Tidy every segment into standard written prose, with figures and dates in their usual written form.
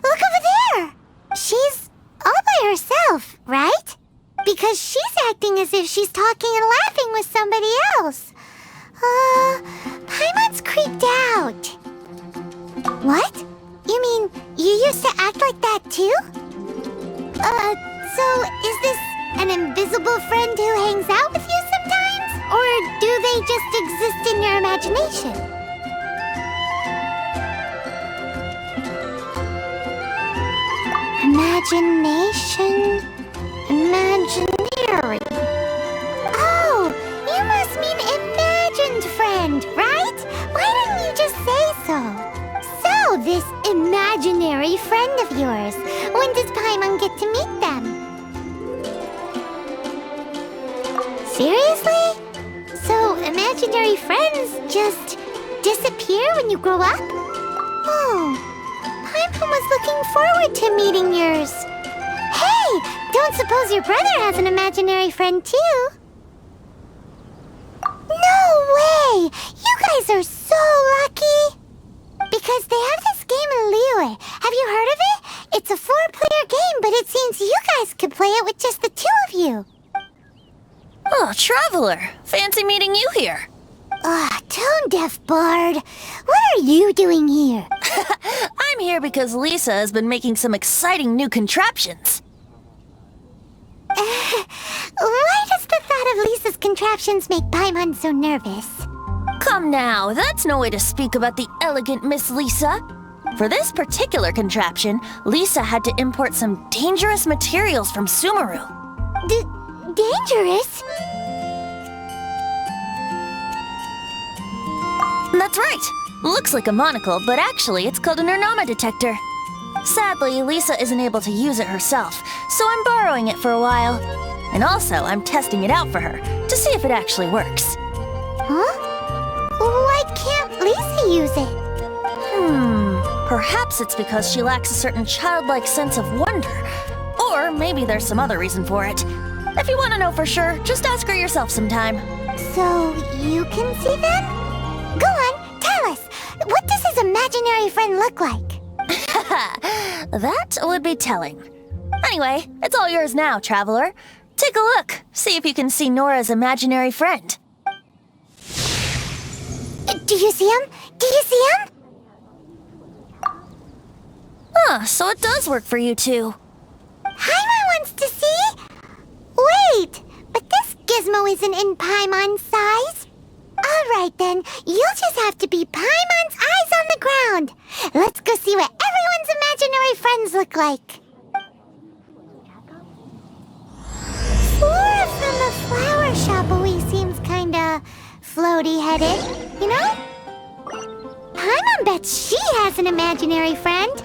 Look over there! She's all by herself, right? Because she's acting as if she's talking and laughing with somebody else. Paimon's creeped out. What? You mean you used to act like that too? So is this an invisible friend who hangs out with you sometimes? Or do they just exist in your imagination? Imagination. Imaginary. Oh, you must mean imagined friend, right? Why didn't you just say so? So, this imaginary friend of yours, when does Paimon get to meet them? Seriously? So, imaginary friends just disappear when you grow up? Oh. Paimon was looking forward to meeting yours. Hey, don't suppose your brother has an imaginary friend too? No way! You guys are so lucky! Because they have this game in Liyue. Have you heard of it? It's a 4-player game, but it seems you guys could play it with just the 2 of you. Oh, Traveler! Fancy meeting you here. Tone deaf bard. What are you doing here? I'm here because Lisa has been making some exciting new contraptions. Why does the thought of Lisa's contraptions make Paimon so nervous? Come now, that's no way to speak about the elegant Miss Lisa. For this particular contraption, Lisa had to import some dangerous materials from Sumeru. Dangerous? That's right. Looks like a monocle, but actually it's called an Ernama detector. Sadly, Lisa isn't able to use it herself, so I'm borrowing it for a while. And also, I'm testing it out for her, to see if it actually works. Huh? Why can't Lisa use it? Perhaps it's because she lacks a certain childlike sense of wonder. Or maybe there's some other reason for it. If you want to know for sure, just ask her yourself sometime. So, you can see them? Go on, tell us. What does his imaginary friend look like? That would be telling. Anyway, it's all yours now, Traveler. Take a look. See if you can see Nora's imaginary friend. Do you see him? Do you see him? So it does work for you two. Paimon wants to see? Wait, but this gizmo isn't in Paimon's size. Alright then, you'll just have to be Paimon's eyes on the ground. Let's go see what everyone's imaginary friends look like. Flora from the flower shop always seems kinda floaty-headed, you know? Paimon bets she has an imaginary friend.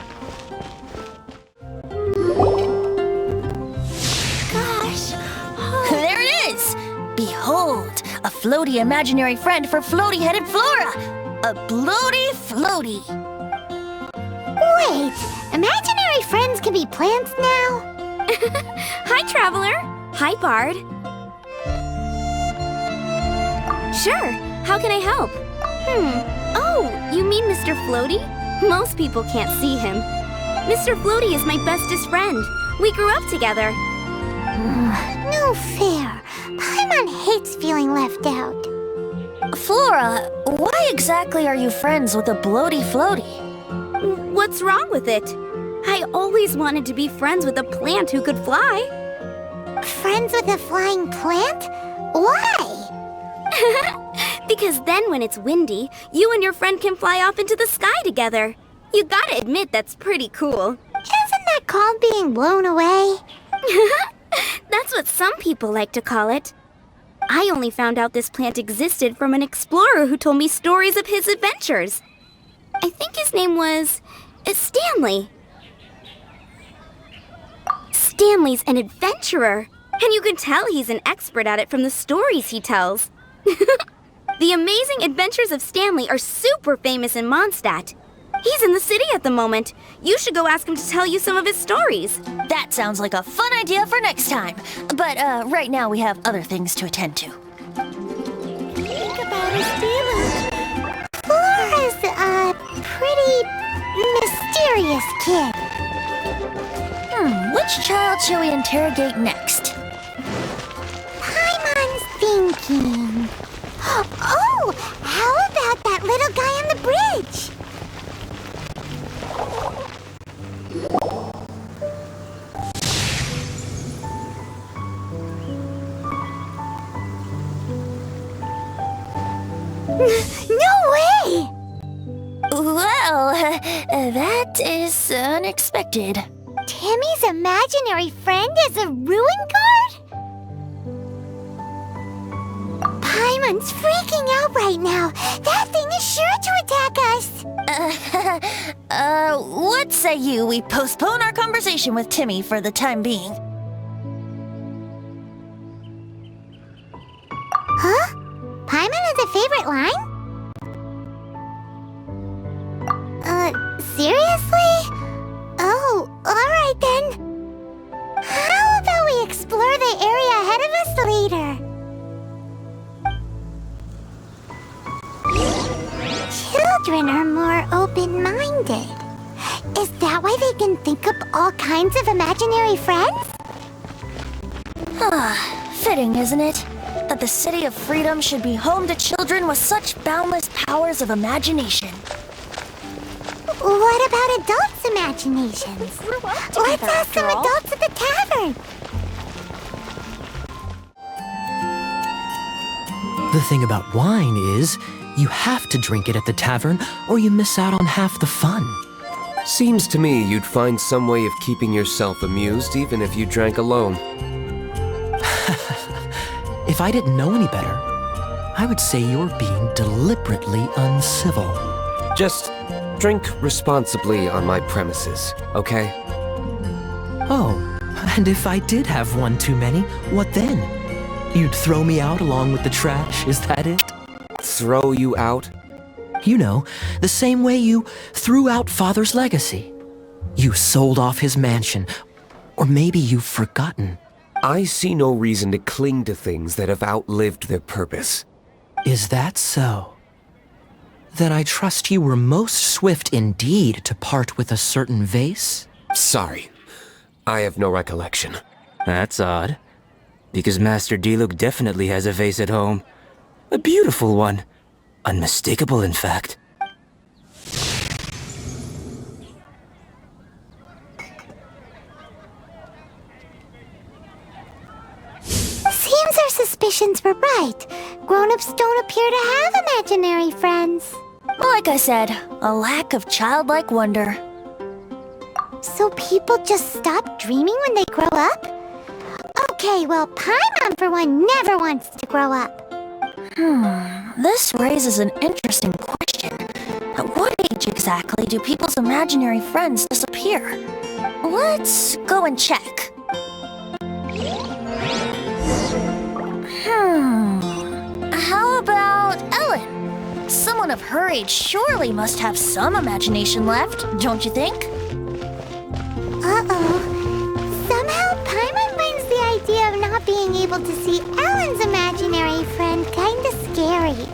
Gosh. There it is! Behold, a floaty imaginary friend for floaty-headed Flora! A bloaty floaty! Wait, imaginary friends can be plants now? Hi, Traveler. Hi, Bard. Sure, how can I help? Oh, you mean Mr. Floaty? Most people can't see him. Mr. Floaty is my bestest friend. We grew up together. No fair. Paimon hates feeling left out. Flora, why exactly are you friends with a bloaty floaty? What's wrong with it? I always wanted to be friends with a plant who could fly. Friends with a flying plant? Why? Because then when it's windy, you and your friend can fly off into the sky together. You gotta admit that's pretty cool. Isn't that called being blown away? That's what some people like to call it. I only found out this plant existed from an explorer who told me stories of his adventures. I think his name was Stanley. Stanley's an adventurer, and you can tell he's an expert at it from the stories he tells. The Amazing Adventures of Stanley are super famous in Mondstadt. He's in the city at the moment. You should go ask him to tell you some of his stories. That sounds like a fun idea for next time. But right now we have other things to attend to. Think about his feelings. Flora's a pretty mysterious kid. Which child shall we interrogate next? Paimon's thinking. Oh, how about that little guy on the bridge? No way! Well, that is unexpected. Timmy's imaginary friend is a ruin guard? Paimon's freaking out right now. That thing is sure to attack us. What say you we postpone our conversation with Timmy for the time being? Huh? Paimon has a favorite line? Seriously? Oh, alright then. How about we explore the area ahead of us later? Children are more open-minded. Is that why they can think up all kinds of imaginary friends? Fitting, isn't it? That the City of Freedom should be home to children with such boundless powers of imagination. What about adults' imaginations? Let's ask some adults at the tavern. The thing about wine is, you have to drink it at the tavern or you miss out on half the fun. Seems to me you'd find some way of keeping yourself amused even if you drank alone. If I didn't know any better, I would say you're being deliberately uncivil. Just drink responsibly on my premises, okay? Oh, and if I did have one too many, what then? You'd throw me out along with the trash, is that it? Throw you out? You know, the same way you threw out Father's legacy. You sold off his mansion, or maybe you've forgotten. I see no reason to cling to things that have outlived their purpose. Is that so? Then I trust you were most swift indeed to part with a certain vase? Sorry, I have no recollection. That's odd. Because Master Diluc definitely has a vase at home. A beautiful one. Unmistakable, in fact. Seems our suspicions were right. Grown-ups don't appear to have imaginary friends. Like I said, a lack of childlike wonder. So people just stop dreaming when they grow up? Okay, well, Paimon for one never wants to grow up. This raises an interesting question. At what age exactly do people's imaginary friends disappear? Let's go and check. How about Ellen? Someone of her age surely must have some imagination left, don't you think? Uh-oh. Somehow Paimon finds the idea of not being able to see Ellen's imaginary friend kinda scary.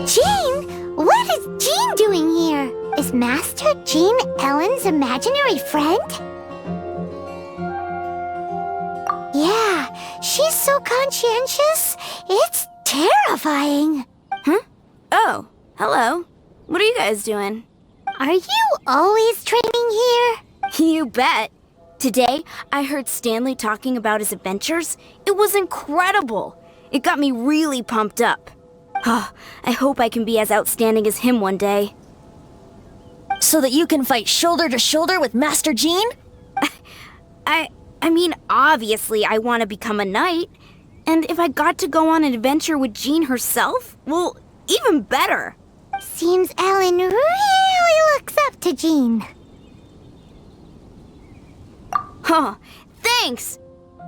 Jean? What is Jean doing here? Is Master Jean Ellen's imaginary friend? Yeah, she's so conscientious, it's terrifying. Huh? Oh, hello. What are you guys doing? Are you always training here? You bet. Today, I heard Stanley talking about his adventures. It was incredible. It got me really pumped up. I hope I can be as outstanding as him one day. So that you can fight shoulder to shoulder with Master Jean? I mean, obviously I want to become a knight. And if I got to go on an adventure with Jean herself, well, even better. Seems Ellen really looks up to Jean. Huh, thanks!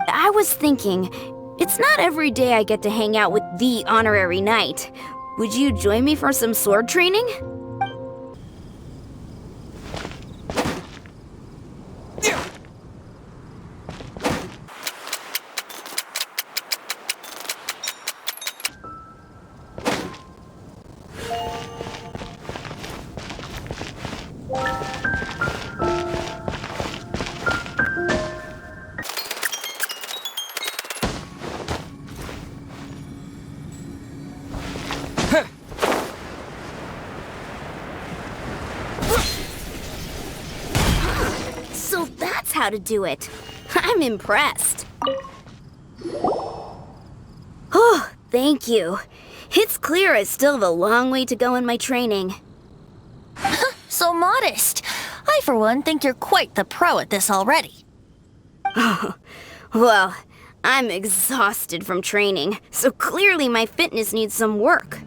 I was thinking, it's not every day I get to hang out with the honorary knight. Would you join me for some sword training? So that's how to do it. I'm impressed. Oh, thank you. It's clear I still have a long way to go in my training. So modest. I, for one, think you're quite the pro at this already. Well, I'm exhausted from training, so clearly my fitness needs some work.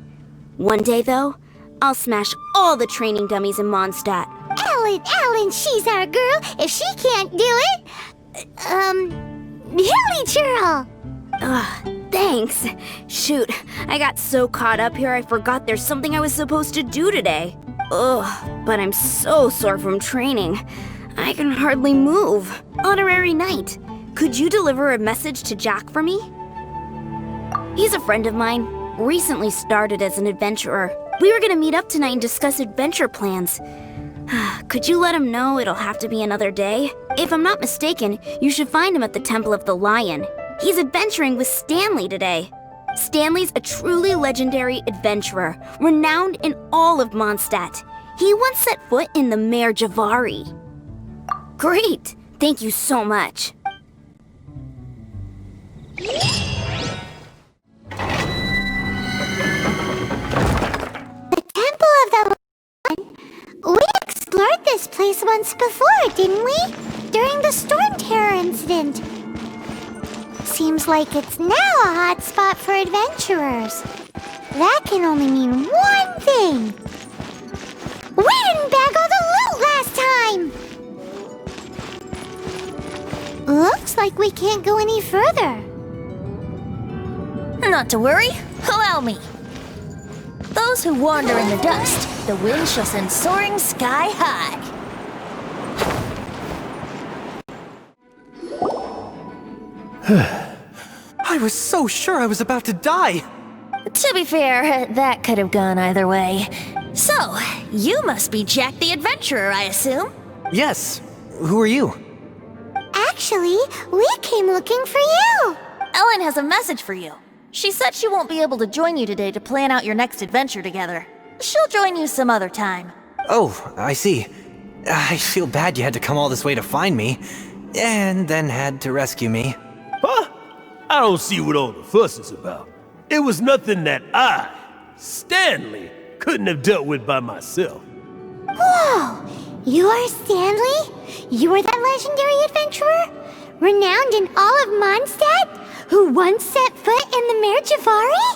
One day, though, I'll smash all the training dummies in Mondstadt. Ellen, she's our girl. If she can't do it, Hilly Churl. Thanks. Shoot, I got so caught up here I forgot there's something I was supposed to do today. Ugh, but I'm so sore from training. I can hardly move. Honorary Knight, could you deliver a message to Jack for me? He's a friend of mine, recently started as an adventurer. We were gonna meet up tonight and discuss adventure plans. Could you let him know it'll have to be another day? If I'm not mistaken, you should find him at the Temple of the Lion. He's adventuring with Stanley today. Stanley's a truly legendary adventurer, renowned in all of Mondstadt. He once set foot in the Mare Javari. Great! Thank you so much. The Temple of the Lion? We explored this place once before, didn't we? During the Storm Terror incident. Seems like it's now a hot spot for adventurers. That can only mean one thing. We didn't bag all the loot last time! Looks like we can't go any further. Not to worry, allow me. Those who wander in the dust, the wind shall send soaring sky high. I was so sure I was about to die! To be fair, that could have gone either way. So, you must be Jack the Adventurer, I assume? Yes. Who are you? Actually, we came looking for you. Ellen has a message for you. She said she won't be able to join you today to plan out your next adventure together. She'll join you some other time. Oh, I see. I feel bad you had to come all this way to find me, and then had to rescue me. Huh? I don't see what all the fuss is about. It was nothing that I, Stanley, couldn't have dealt with by myself. Whoa! You're Stanley? You're that legendary adventurer? Renowned in all of Mondstadt? Who once set foot in the Mare Javari?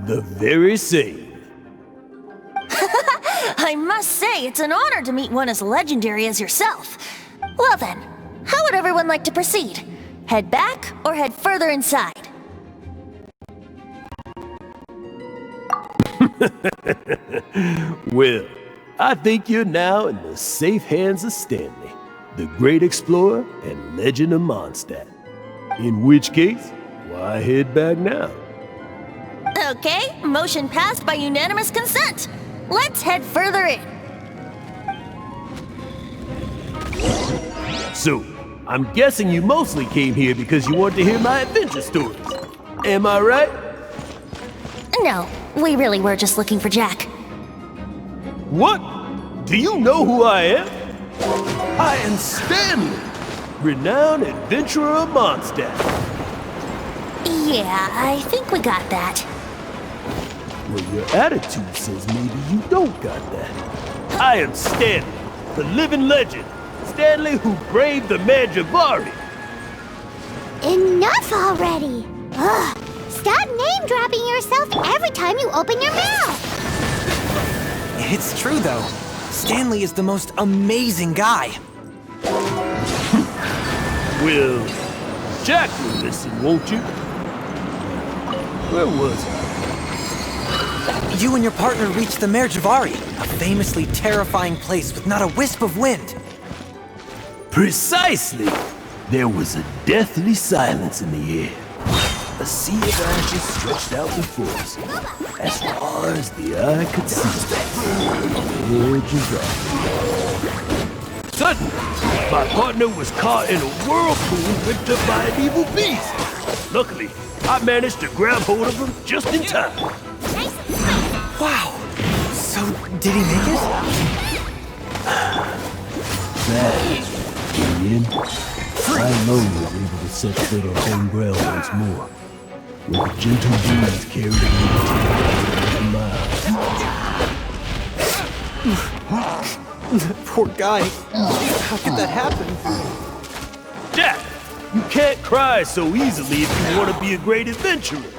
The very same. I must say, it's an honor to meet one as legendary as yourself. Well then, how would everyone like to proceed? Head back or head further inside? Well, I think you're now in the safe hands of Stanley, the great explorer and legend of Mondstadt. In which case, why head back now? Okay, motion passed by unanimous consent. Let's head further in. So, I'm guessing you mostly came here because you want to hear my adventure stories. Am I right? No, we really were just looking for Jack. What? Do you know who I am? I am Stanley, renowned adventurer of Mondstadt. Yeah, I think we got that. Well, your attitude says maybe you don't got that. I am Stanley, the living legend. Stanley who braved the Mare Javari. Enough already! Ugh! Stop name-dropping yourself every time you open your mouth! It's true, though. Stanley is the most amazing guy. Well, Jack will listen, won't you? Where was I? You and your partner reached the Mer Javari, a famously terrifying place with not a wisp of wind. Precisely! There was a deathly silence in the air. A sea of ashes stretched out before us, as far as the eye could see. The edge of that. Suddenly, my partner was caught in a whirlpool whipped up by an evil beast. Luckily, I managed to grab hold of him just in time. Wow! So, did he make it? That, in the end, I alone was able to set foot on home ground once more, where the gentle breeze carried me to Poor guy. How could that happen? Jack, you can't cry so easily if you want to be a great adventurer.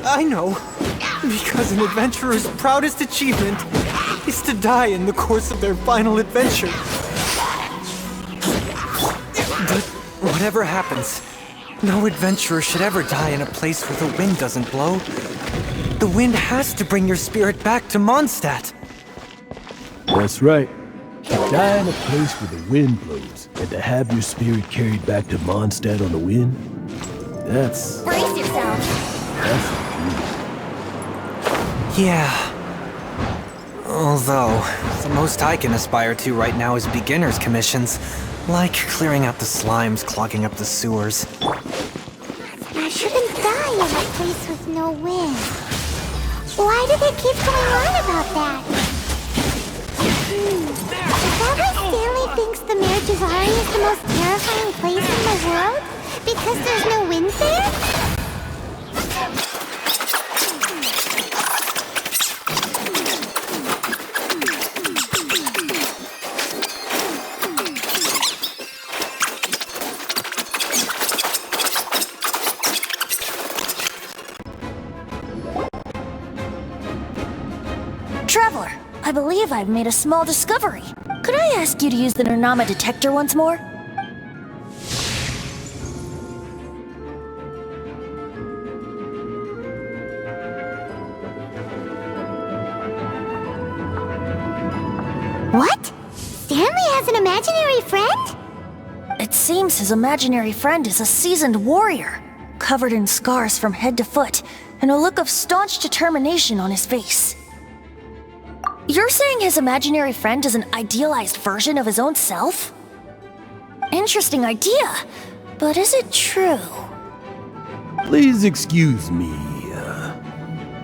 I know. Because an adventurer's proudest achievement is to die in the course of their final adventure. But whatever happens, no adventurer should ever die in a place where the wind doesn't blow. The wind has to bring your spirit back to Mondstadt. That's right. To die in a place where the wind blows, and to have your spirit carried back to Mondstadt on the wind, that's Brace yourself. the truth. Yeah. Although, the most I can aspire to right now is beginner's commissions, like clearing out the slimes clogging up the sewers. I shouldn't die in a place with no wind. Why do they keep going on about that? Is that why Stanley thinks the Mer Javari is the most terrifying place in the world? Because there's no wind there? Traveler, I believe I've made a small discovery. Could I ask you to use the Nernama detector once more? What? Stanley has an imaginary friend? It seems his imaginary friend is a seasoned warrior, covered in scars from head to foot, and a look of staunch determination on his face. You're saying his imaginary friend is an idealized version of his own self? Interesting idea, but is it true? Please excuse me.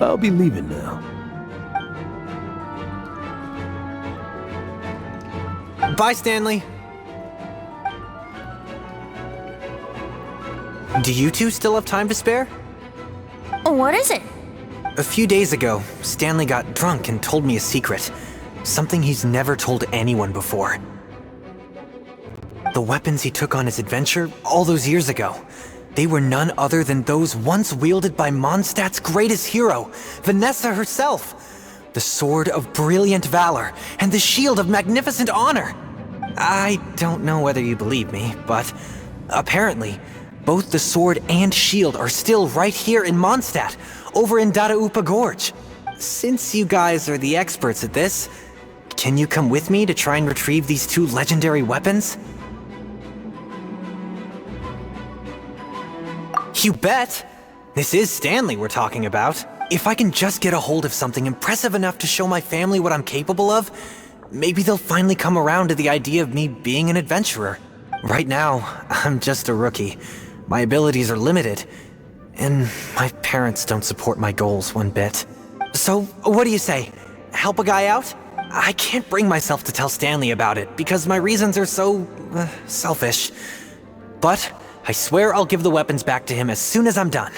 I'll be leaving now. Bye, Stanley. Do you two still have time to spare? What is it? A few days ago, Stanley got drunk and told me a secret. Something he's never told anyone before. The weapons he took on his adventure all those years ago, they were none other than those once wielded by Mondstadt's greatest hero, Vanessa herself. The sword of brilliant valor and the shield of magnificent honor. I don't know whether you believe me, but apparently, both the sword and shield are still right here in Mondstadt, over in Dadaupa Gorge. Since you guys are the experts at this, can you come with me to try and retrieve these two legendary weapons? You bet! This is Stanley we're talking about. If I can just get a hold of something impressive enough to show my family what I'm capable of, maybe they'll finally come around to the idea of me being an adventurer. Right now, I'm just a rookie. My abilities are limited, and my parents don't support my goals one bit. So, what do you say? Help a guy out? I can't bring myself to tell Stanley about it because my reasons are so selfish. But I swear I'll give the weapons back to him as soon as I'm done.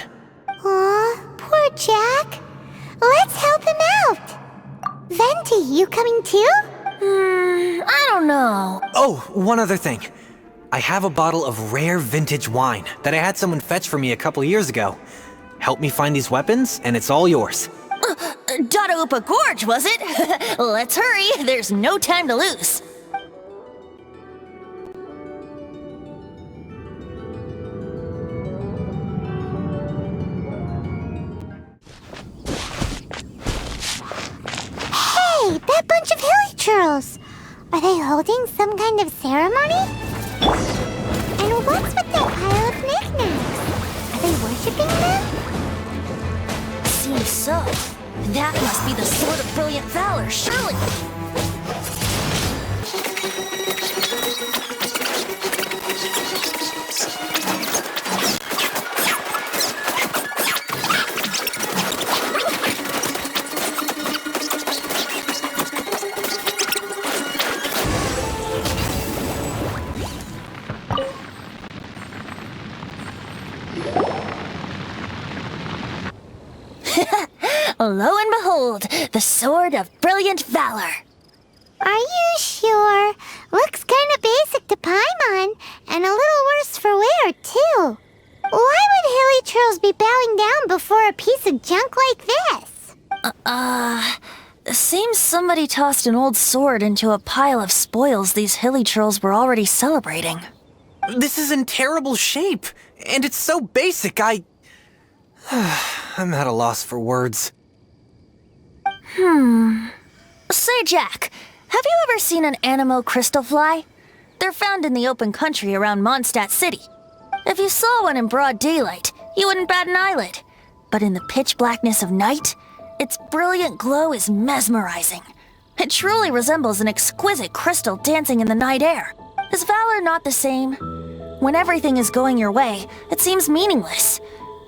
Aw, poor Jack. Let's help him out. Venti, you coming too? I don't know. Oh, one other thing. I have a bottle of rare vintage wine that I had someone fetch for me a couple years ago. Help me find these weapons, and it's all yours. Dadaupa Gorge, was it? Let's hurry, there's no time to lose. Hey, that bunch of hilly churls! Are they holding some kind of ceremony? And what's with that pile of knickknacks? Are they worshipping them? Seems so. That must be the Sword of Brilliant Valor, surely. Lo and behold, the Sword of Brilliant Valor. Are you sure? Looks kinda basic to Paimon, and a little worse for wear, too. Why would hilly churls be bowing down before a piece of junk like this? Seems somebody tossed an old sword into a pile of spoils these hilly churls were already celebrating. This is in terrible shape, and it's so basic, I'm at a loss for words. Say, Jack, have you ever seen an Anemo crystal fly? They're found in the open country around Mondstadt City. If you saw one in broad daylight, you wouldn't bat an eyelid. But in the pitch blackness of night, its brilliant glow is mesmerizing. It truly resembles an exquisite crystal dancing in the night air. Is valor not the same? When everything is going your way, it seems meaningless,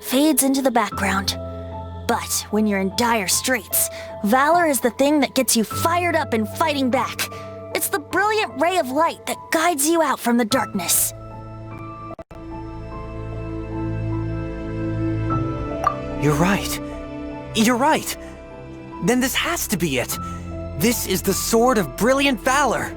fades into the background. But when you're in dire straits, valor is the thing that gets you fired up and fighting back. It's the brilliant ray of light that guides you out from the darkness. You're right. You're right. Then this has to be it. This is the Sword of Brilliant Valor.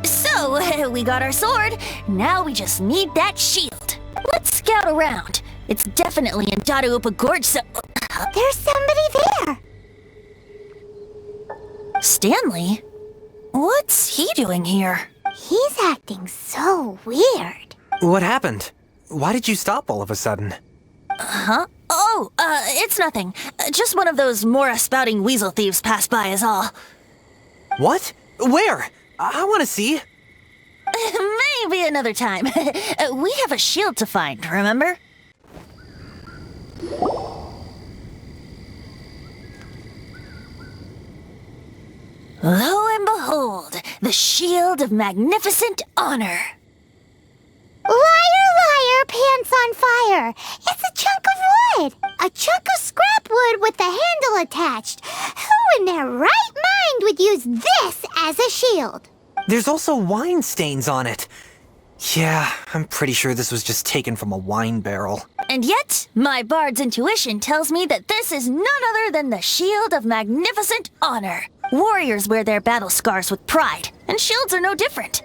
So, we got our sword. Now we just need that shield. Let's scout around. It's definitely in Dadaupa Gorge, so... There's somebody there! Stanley? What's he doing here? He's acting so weird. What happened? Why did you stop all of a sudden? Oh, it's nothing. Just one of those Mora-spouting weasel thieves passed by is all. What? Where? I want to see. Maybe another time. We have a shield to find, remember? Lo and behold, the shield of magnificent honor. Liar, liar, pants on fire! It's a chunk of wood! A chunk of scrap wood with the handle attached! Who in their right mind would use this as a shield? There's also wine stains on it. Yeah, I'm pretty sure this was just taken from a wine barrel. And yet, my bard's intuition tells me that this is none other than the shield of magnificent honor. Warriors wear their battle scars with pride, and shields are no different.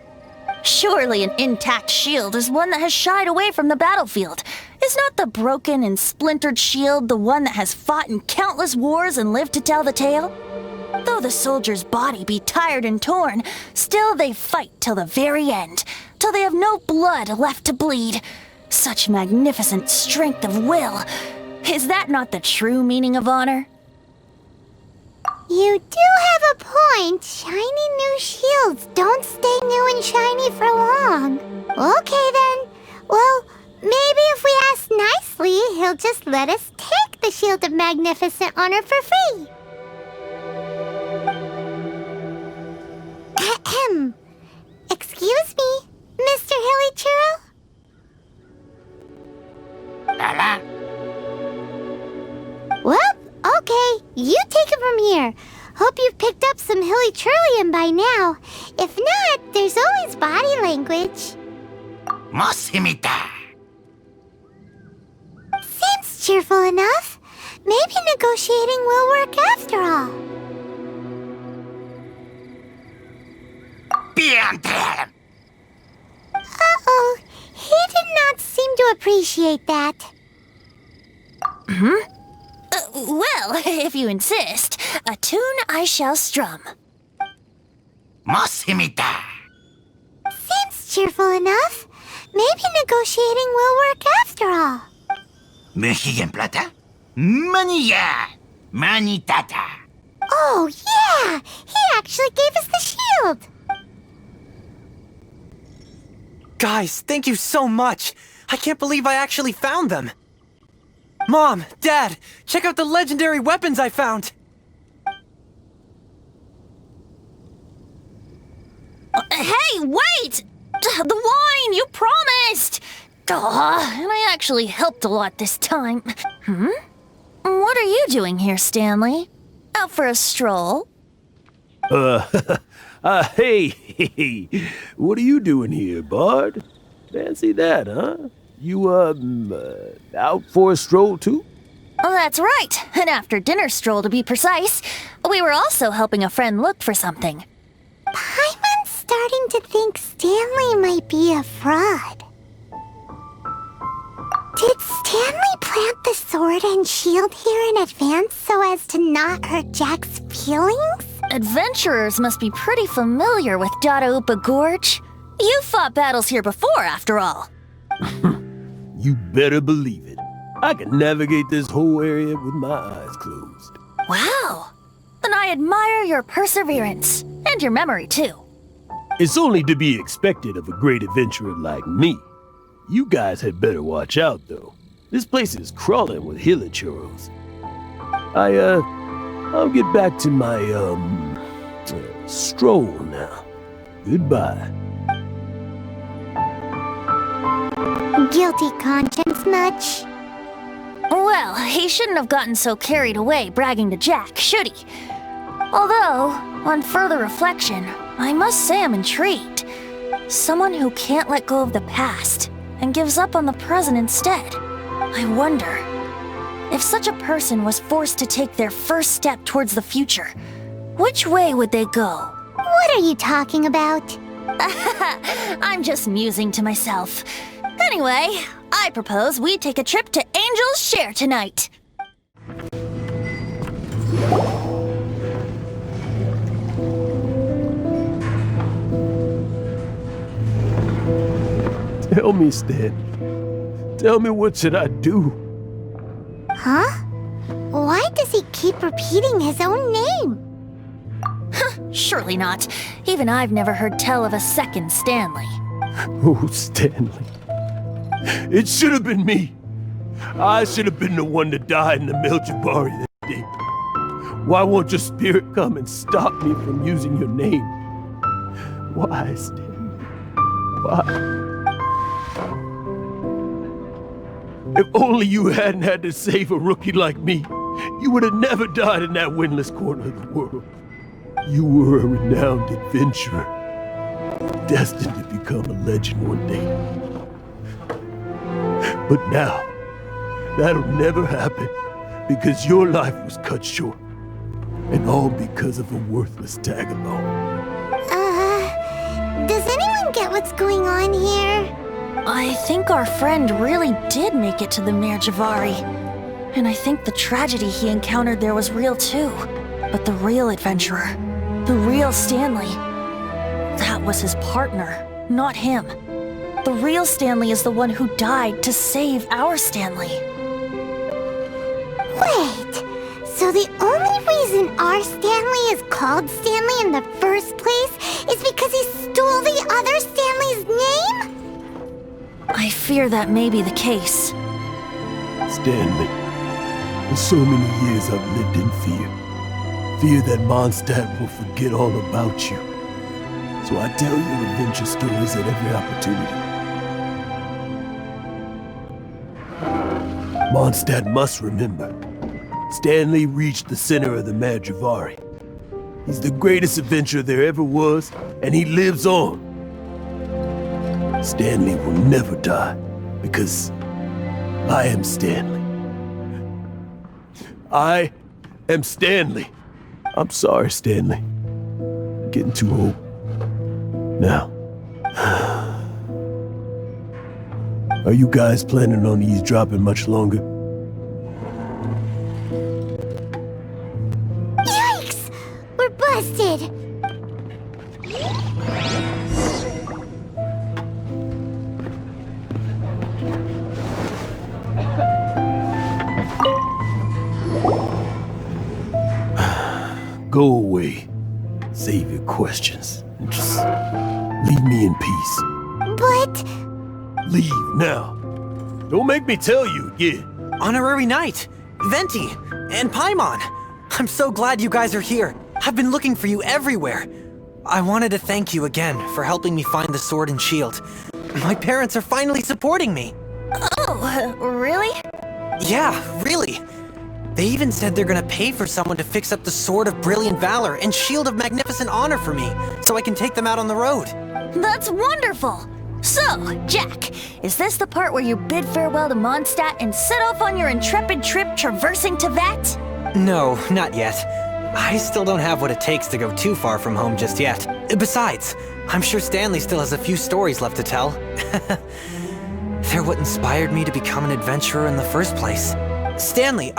Surely an intact shield is one that has shied away from the battlefield. Is not the broken and splintered shield the one that has fought in countless wars and lived to tell the tale? Though the soldier's body be tired and torn, still they fight till the very end, till they have no blood left to bleed. Such magnificent strength of will. Is that not the true meaning of honor? You do have a point. Shiny new shields don't stay new and shiny for long. Okay then. Well, maybe if we ask nicely, he'll just let us take the Shield of Magnificent Honor for free. Ahem. Excuse me, Mr. Hilly Churl? Well, okay, you take it from here. Hope you've picked up some Hilly Churlian by now. If not, there's always body language. Seems cheerful enough. Maybe negotiating will work after all. to appreciate that. Well, if you insist, a tune I shall strum. Mosimita. Seems cheerful enough. Maybe negotiating will work after all. Mexican plata? Manilla. Manitata. Oh, yeah! He actually gave us the shield! Guys, thank you so much! I can't believe I actually found them! Mom, Dad, check out the legendary weapons I found! Hey, wait! The wine, you promised! And I actually helped a lot this time. What are you doing here, Stanley? Out for a stroll? Hey, what are you doing here, Bard? Fancy that, huh? You, out for a stroll too? Oh, that's right. An after-dinner stroll, to be precise. We were also helping a friend look for something. Paimon's starting to think Stanley might be a fraud. Did Stanley plant the sword and shield here in advance so as to not hurt Jack's feelings? Adventurers must be pretty familiar with Dadaupa Gorge. You fought battles here before, after all. You better believe it. I can navigate this whole area with my eyes closed. Wow. Then I admire your perseverance. And your memory, too. It's only to be expected of a great adventurer like me. You guys had better watch out, though. This place is crawling with hilichurros. I'll get back to my, stroll now. Goodbye. Guilty conscience much? Well, he shouldn't have gotten so carried away bragging to Jack, should he? Although, on further reflection, I must say I'm intrigued. Someone who can't let go of the past and gives up on the present instead. I wonder, if such a person was forced to take their first step towards the future, which way would they go? What are you talking about? I'm just musing to myself. Anyway, I propose we take a trip to Angel's Share tonight. Tell me, Stan. Tell me, what should I do? Huh? Why does he keep repeating his own name? Surely not. Even I've never heard tell of a second Stanley. Oh, Stanley. It should have been me. I should have been the one that died in the Meljabari that day. Why won't your spirit come and stop me from using your name? Why, Stanley? Why? If only you hadn't had to save a rookie like me, you would have never died in that windless corner of the world. You were a renowned adventurer, destined to become a legend one day. But now, that'll never happen, because your life was cut short, and all because of a worthless tag-along. Does anyone get what's going on here? I think our friend really did make it to the Mirjavari. And I think the tragedy he encountered there was real too. But the real adventurer, the real Stanley, that was his partner, not him. The real Stanley is the one who died to save our Stanley. Wait, so the only reason our Stanley is called Stanley in the first place is because he stole the other Stanley's name? I fear that may be the case. Stanley, for so many years I've lived in fear. Fear that Mondstadt will forget all about you. So I tell you adventure stories at every opportunity. Mondstadt must remember. Stanley reached the center of the Mirjavari. He's the greatest adventurer there ever was, and he lives on. Stanley will never die, because I am Stanley. I am Stanley. I'm sorry, Stanley. I'm getting too old. Now. Are you guys planning on eavesdropping much longer? Yikes! We're busted! Go away. Save your questions. And just leave me in peace. But... Leave now. Don't make me tell you again. Honorary Knight, Venti, and Paimon. I'm so glad you guys are here. I've been looking for you everywhere. I wanted to thank you again for helping me find the sword and shield. My parents are finally supporting me. Oh, really? Yeah, really. They even said they're gonna pay for someone to fix up the Sword of Brilliant Valor and Shield of Magnificent Honor for me, so I can take them out on the road. That's wonderful! So, Jack, is this the part where you bid farewell to Mondstadt and set off on your intrepid trip traversing Teyvat? No, not yet. I still don't have what it takes to go too far from home just yet. Besides, I'm sure Stanley still has a few stories left to tell. They're what inspired me to become an adventurer in the first place. Stanley,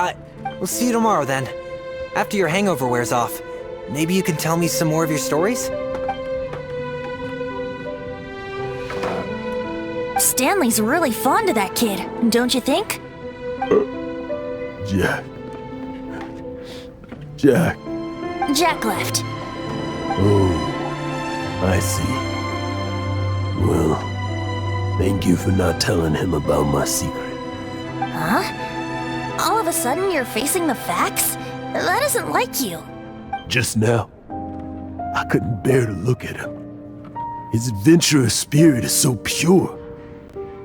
we'll see you tomorrow then. After your hangover wears off, maybe you can tell me some more of your stories? Stanley's really fond of that kid, don't you think? Jack. Jack. Jack left. Oh, I see. Well, thank you for not telling him about my secret. Huh? All of a sudden you're facing the facts? That isn't like you. Just now, I couldn't bear to look at him. His adventurous spirit is so pure,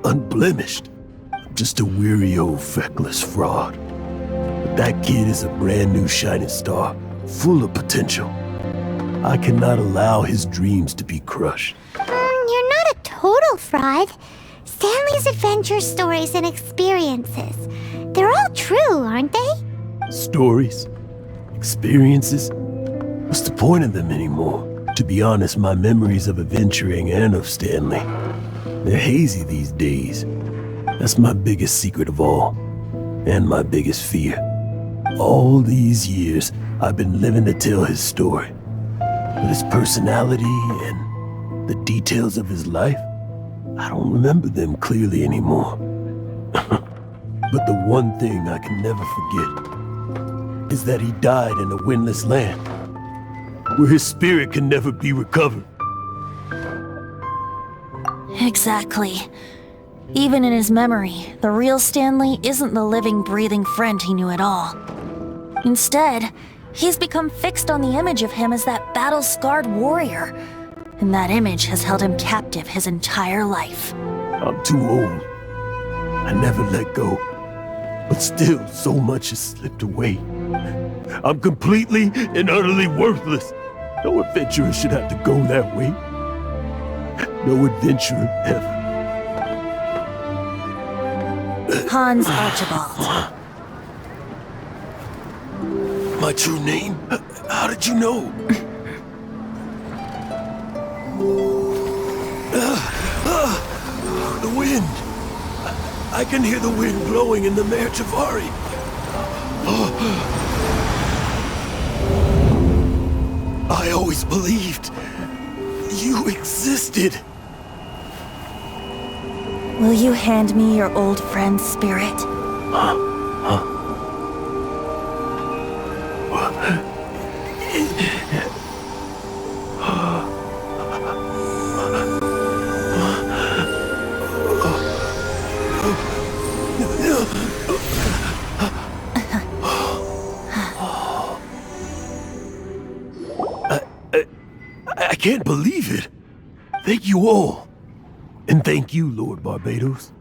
unblemished. I'm just a weary old feckless fraud. But that kid is a brand new shining star, full of potential. I cannot allow his dreams to be crushed. You're not a total fraud. Stanley's adventure stories and experiences, they're all true, aren't they? Stories? Experiences? What's the point of them anymore? To be honest, my memories of adventuring and of Stanley, they're hazy these days. That's my biggest secret of all, and my biggest fear. All these years, I've been living to tell his story. But his personality and the details of his life, I don't remember them clearly anymore. But the one thing I can never forget is that he died in a windless land, where his spirit can never be recovered. Exactly. Even in his memory, the real Stanley isn't the living, breathing friend he knew at all. Instead, he's become fixed on the image of him as that battle-scarred warrior, and that image has held him captive his entire life. I'm too old. I never let go. But still, so much has slipped away. I'm completely and utterly worthless. No adventurer should have to go that way. No adventurer ever. Hans Archibald. My true name? How did you know? The wind. I can hear the wind blowing in the Mare Tavari. I always believed you existed. Will you hand me your old friend's spirit? I can't believe it. Thank you all. And thank you, Lord Barbados.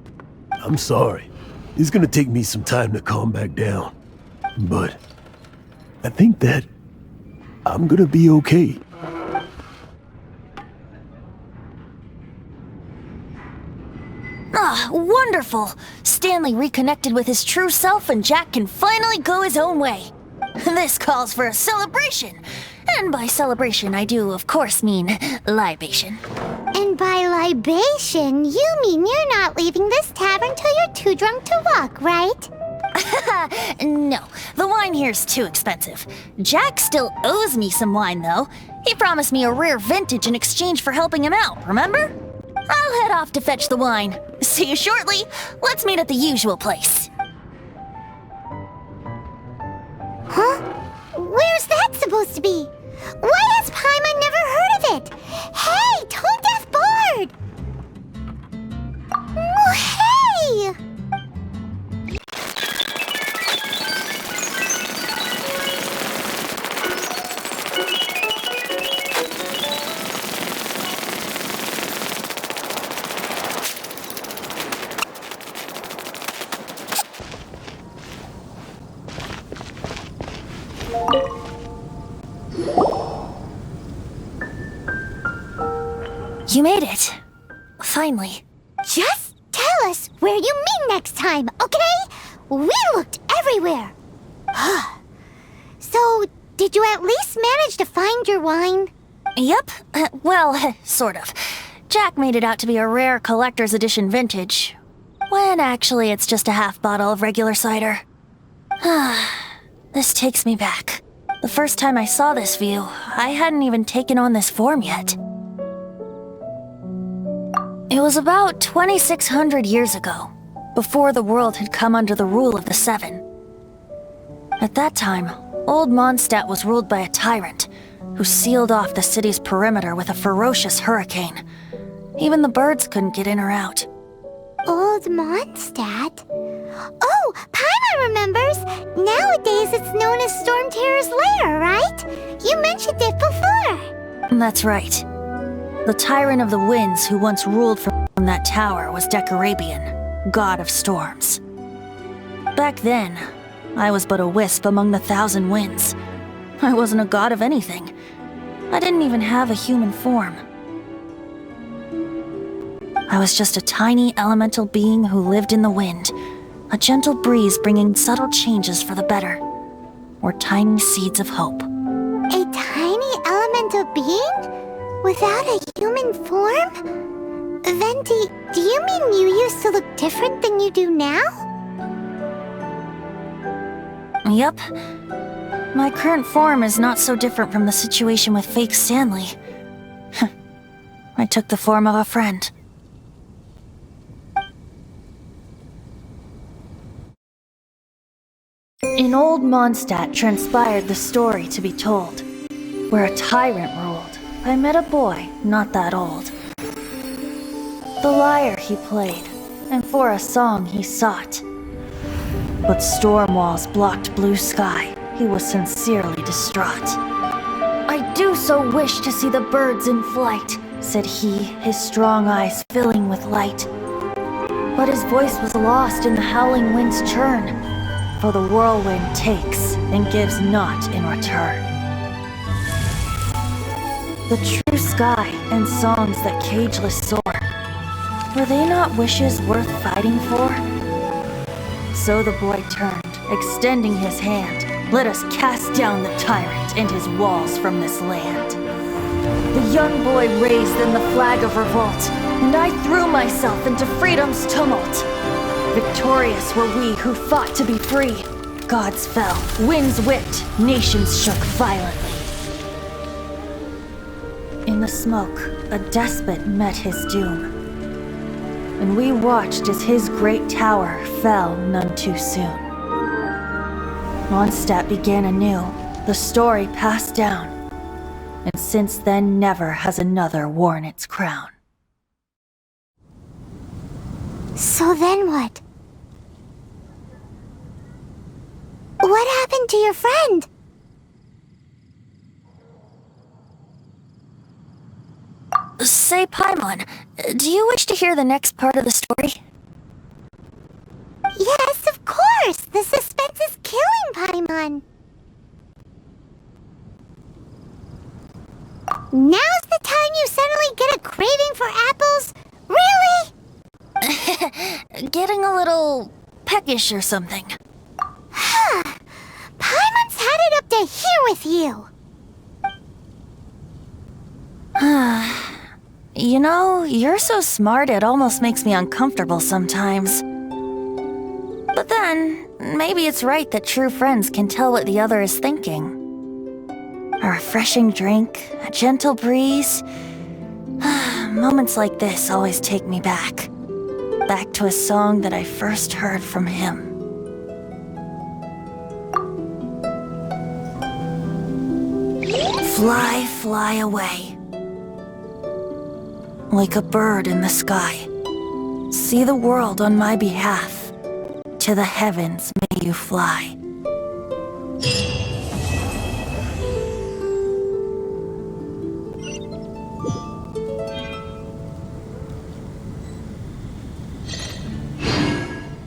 I'm sorry. It's gonna take me some time to calm back down. But I think that I'm gonna be okay. Ah, wonderful! Stanley reconnected with his true self and Jack can finally go his own way. This calls for a celebration. And by celebration, I do, of course, mean libation. And by libation, you mean you're not leaving this tavern till you're too drunk to walk, right? No, the wine here's too expensive. Jack still owes me some wine, though. He promised me a rare vintage in exchange for helping him out, remember? I'll head off to fetch the wine. See you shortly. Let's meet at the usual place. Huh? Where's that supposed to be? Why has Paimon never heard of it? Hey, Tone Deaf Bard! Oh, hey! You made it. Finally. Just tell us where you meet next time, okay? We looked everywhere. So, did you at least manage to find your wine? Yep. Well, sort of. Jack made it out to be a rare collector's edition vintage, when actually it's just a half bottle of regular cider. This takes me back. The first time I saw this view, I hadn't even taken on this form yet. It was about 2,600 years ago, before the world had come under the rule of the Seven. At that time, Old Mondstadt was ruled by a tyrant, who sealed off the city's perimeter with a ferocious hurricane. Even the birds couldn't get in or out. Old Mondstadt? Oh, Paimon remembers! Nowadays it's known as Storm Terror's lair, right? You mentioned it before. That's right. The Tyrant of the Winds who once ruled from that tower was Decarabian, god of storms. Back then, I was but a wisp among the thousand winds. I wasn't a god of anything. I didn't even have a human form. I was just a tiny elemental being who lived in the wind, a gentle breeze bringing subtle changes for the better, or tiny seeds of hope. A tiny elemental being? Without a human form? Venti, do you mean you used to look different than you do now? Yup. My current form is not so different from the situation with fake Stanley. I took the form of a friend. In Old Mondstadt transpired the story to be told, where a tyrant ruled. I met a boy not that old. The lyre he played, and for a song he sought. But storm walls blocked blue sky. He was sincerely distraught. I do so wish to see the birds in flight, said he, his strong eyes filling with light. But his voice was lost in the howling wind's churn, for the whirlwind takes and gives not in return. The true sky and songs that cageless soar, were they not wishes worth fighting for? So the boy turned, extending his hand. Let us cast down the tyrant and his walls from this land. The young boy raised then the flag of revolt, and I threw myself into freedom's tumult. Victorious were we who fought to be free. Gods fell, winds whipped, nations shook violently. In the smoke, a despot met his doom, and we watched as his great tower fell none too soon. Mondstadt began anew, the story passed down, and since then never has another worn its crown. So then what? What happened to your friend? Say, Paimon, do you wish to hear the next part of the story? Yes, of course! The suspense is killing Paimon! Now's the time you suddenly get a craving for apples? Really? Getting a little peckish or something. Paimon's had it up to here with you! You know, you're so smart it almost makes me uncomfortable sometimes. But then, maybe it's right that true friends can tell what the other is thinking. A refreshing drink, a gentle breeze. Moments like this always take me back. Back to a song that I first heard from him. Fly, fly away. Like a bird in the sky. See the world on my behalf. To the heavens may you fly.